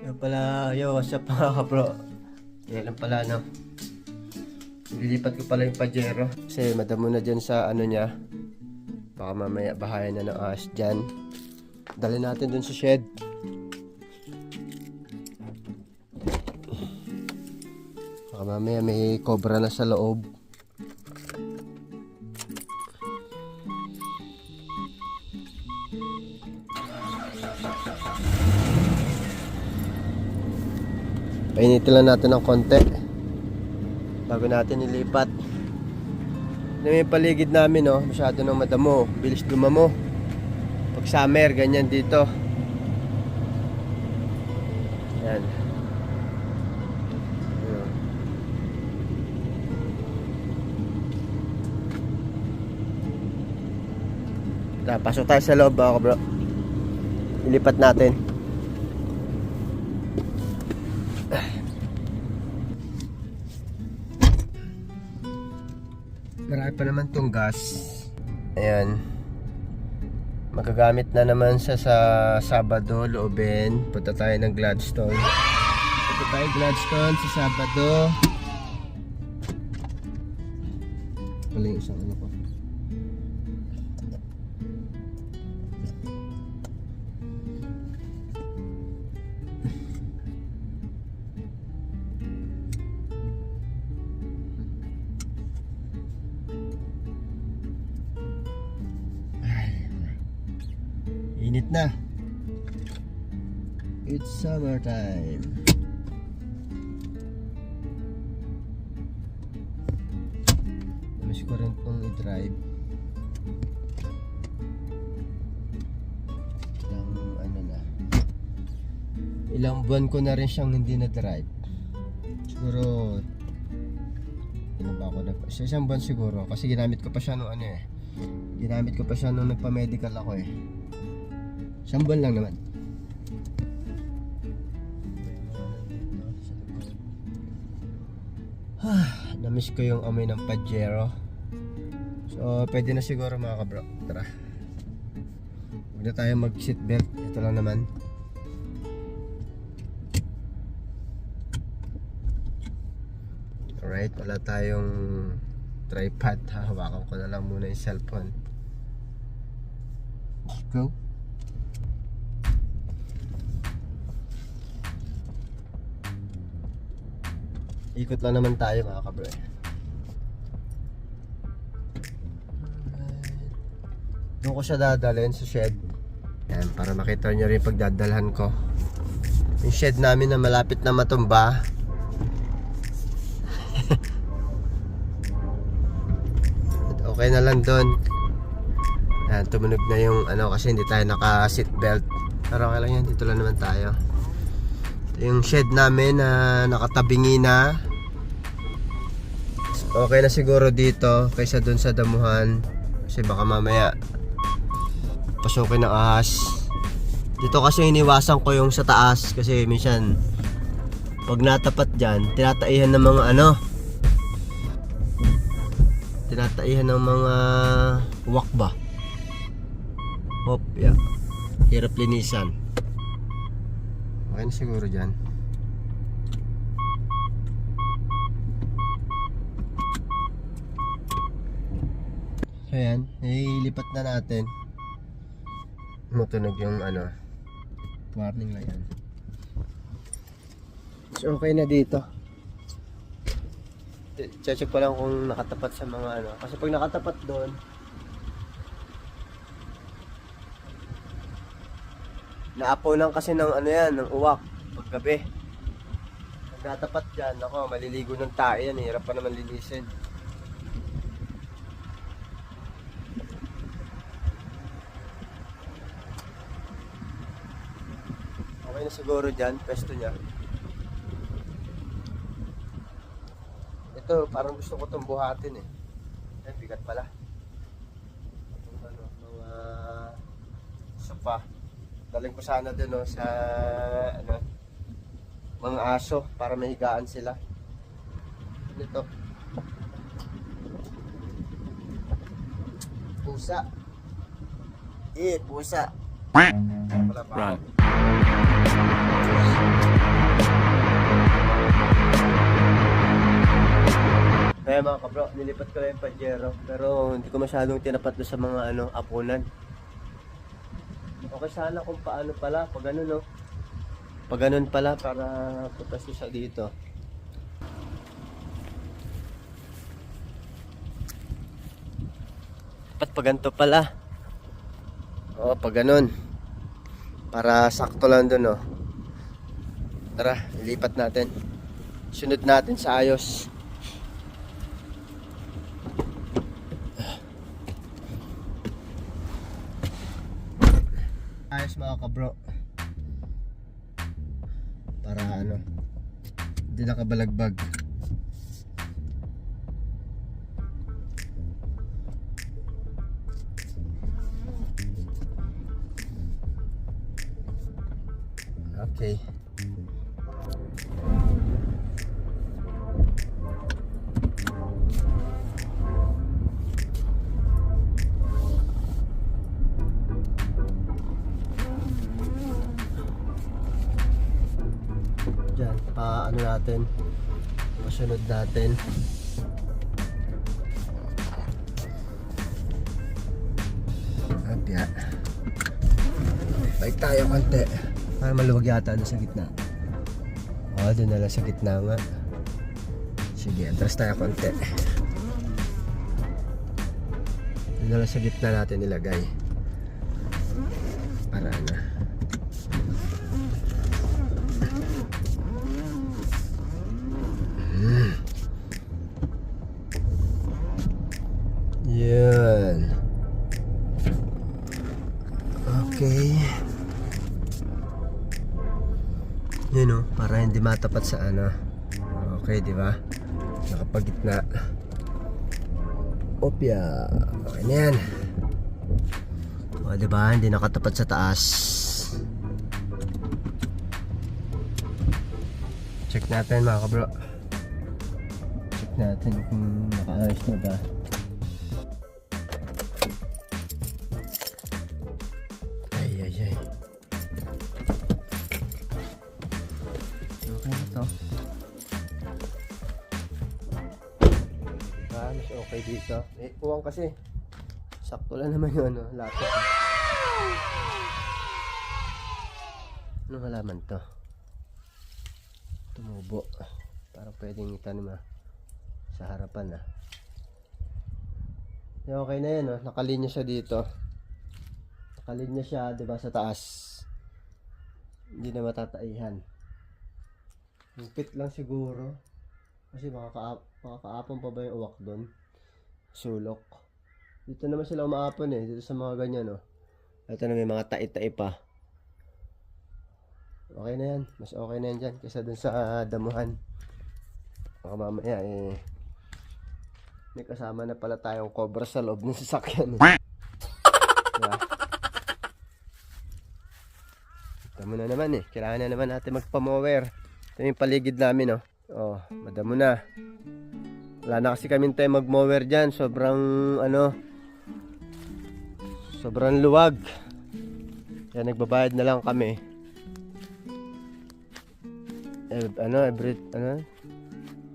Yan pala, yo, what's up mga kabro? Yan lang pala, no? Nililipat ko pala yung Pajero kasi madamo na dyan sa ano niya. Baka mamaya bahayan na ng ahas dyan. Dali natin dun sa shed. Baka mamaya may cobra na sa loob. Painitin lang natin ng konti bago natin ilipat. Yung paligid namin, no, masyado nang madamo, bilis dumamo. Pag summer, ganyan dito. Yan. Pasok tayo sa loob, ako bro. Ilipat natin. Marami pa naman tong gas. Ayan. Magagamit na naman sa Sabado, loobin. Punta tayo ng Gladstone. Punta tayo Gladstone sa Sabado. Wala yung isang ano ko. Init na. It's summertime. Namiss ko rin itong i-drive. Ilang buwan ko na rin siyang hindi na-drive. Siguro ilan ba ako na pa? Isang buwan siguro kasi ginamit ko pa siya nung ano eh. Ginamit ko pa siya nung nagpa-medical ako eh. Isang buwan lang naman. Namiss ko yung amoy ng Pajero. So pwede na siguro mga kabro. Tara. Huwag na tayo mag seatbelt. Ito lang naman. Alright, wala tayong tripod. Hawakan ko na lang muna yung cellphone. Let's go. Ikot lang naman tayo mga kabro. Doon ko siya dadalhin sa shed. Yan, para makita nyo rin pagdadalhan ko. Yung shed namin na malapit na matumba. Okay na lang doon. Yan, tumunog na yung ano kasi hindi tayo naka seatbelt. Pero okay lang yan, dito lang naman tayo. Yung shed namin na nakatabingi na. Okay na siguro dito kaysa dun sa damuhan. Kasi baka mamaya pasukin ng ahas. Dito kasi iniwasan ko yung sa taas. Kasi minsan pag natapat dyan, tinataihan ng mga ano, tinataihan ng mga wakba. Hop, yeah. Hirap linisan. Okay na siguro dyan. So yan, ilipat na natin. Matunog yung ano, warning lang yan. So okay na dito. Check ko lang kung nakatapat sa mga ano. Kasi pag nakatapat doon, naapunan kasi ng ano yan, ng uwak paggabi. Pag natapat dyan, ako maliligo ng tae yan, hirap pa naman linisin. Okay na siguro dyan, pesto niya. Ito, parang gusto ko itong buhatin eh. Ay, bigat pala. Ano, mga sofa. Daling ko sana din no, sa ano, mga aso para mahigaan sila. Ito. Pusa. Pusa. Run. Kaya mga kabro, nilipat ko lang yung Pajero. Pero hindi ko masyadong tinapat doon sa mga apunan. Okay sana kung paano pala, pag ano no. Pag ganun pala para putas siya dito. Dapat pag ganito pala. Oo, pag ganun. Para sakto lang doon, oh. Tara, ilipat natin. Sunod natin sa ayos. Ayos mga kabro. Para hindi nakabalagbag. Okay. Diyan, natin, pasunod natin. Apya. Balik tayo konti. Para maluwag yata doon sa gitna. Doon na lang sa gitna nga. Sige, atras tayo konti. Doon na lang sa gitna natin ilagay. Para na. Yan. Okay. Yun para hindi matapat sa Okay, di ba? Nakapagitna. Opya. Okay na yan. Di ba? Hindi nakatapat sa taas. Check natin mga kabro. Check natin kung nakaayos na ba. Ay. Okay na to. Mas okay dito. Uwang kasi. Sakto lang naman yung lapit. Anong halaman to? Tumubo. Parang pwedeng itanim sa harapan Okay na yan nakalinya siya dito. Nakalinya siya, diba, sa taas. Hindi na matataihan. Higpit lang siguro. Kasi makakaapon pa ba yung uwak doon? Sulok. Dito naman sila umaapon dito sa mga ganyan Ito na may mga tai-tai pa. Okay na yan. Mas okay na yan dyan kaysa dun sa damuhan. Baka mamaya may kasama na pala tayong cobra sa loob ng sasakyan. Diba? Ito mo na naman Kailangan na naman natin magpa-mower. Ito yung paligid namin madamo na. Wala na kasi kami tayo mag-mower dyan. Sobrang sobrang luwag. Kaya nagbabayad na lang kami.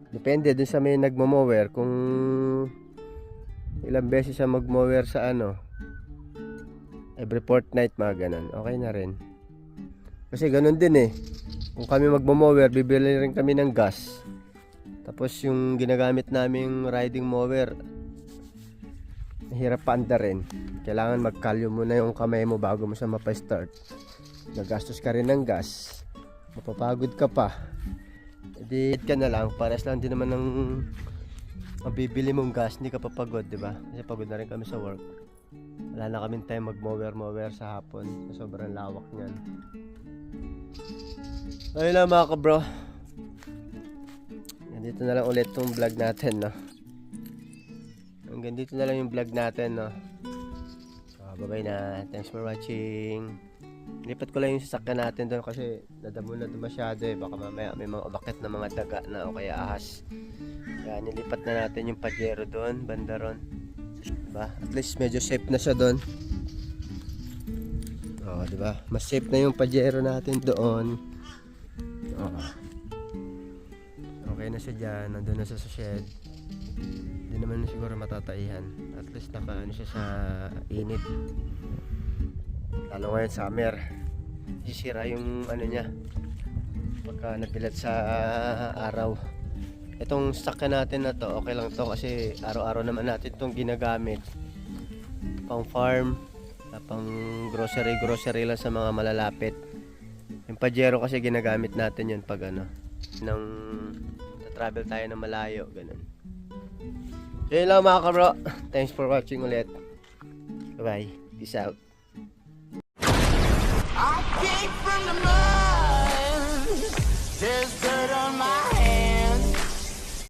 Depende dun sa may nagmo-mower kung ilang beses siya mag-mower sa every fortnight, mga ganun. Okay na rin. Kasi ganun din kung kami magmo-mower, bibili rin kami ng gas. Tapos yung ginagamit naming riding mower, mahirap paanda rin. Kailangan magkalyo muna yung kamay mo bago mo siya mapa-start. Nagastos ka rin ng gas. Mapapagod ka pa. Edit ka na lang. Pares lang din naman ng mabibili mong gas. Hindi ka papagod, diba? Kasi pagod na rin kami sa work. Wala na kaming time mag-mower sa hapon. Sobrang lawak niyan. Ayun lang mga kabro. Dito na lang ulit tong vlog natin, Hanggang dito na lang yung vlog natin, So, bye-bye na. Thanks for watching. Lipat ko lang yung sasakyan natin doon kasi nadamo na doon masyado Baka mamaya may mga bakit na mga daga na o kaya ahas. Kaya nilipat na natin yung Pajero doon, banda ron. Diba? At least medyo safe na siya doon. Oh, di ba? Mas safe na yung Pajero natin doon. Oh. Okay na siya dyan, nandun na siya sa shed. Hindi naman siguro matataihan. At least naka ano siya sa init. Lalo ngayon summer. Sisira yung ano niya pagka nabilat sa araw. Itong stock natin na to, okay lang to kasi araw-araw naman natin itong ginagamit. Pang farm, pang grocery lang sa mga malalapit. Yung Pajero kasi ginagamit natin yun pag ano, nang travel tayo na malayo, ganun. So yun lang mga kabro. Thanks for watching ulit. Bye. Peace out. I came from the mud. There's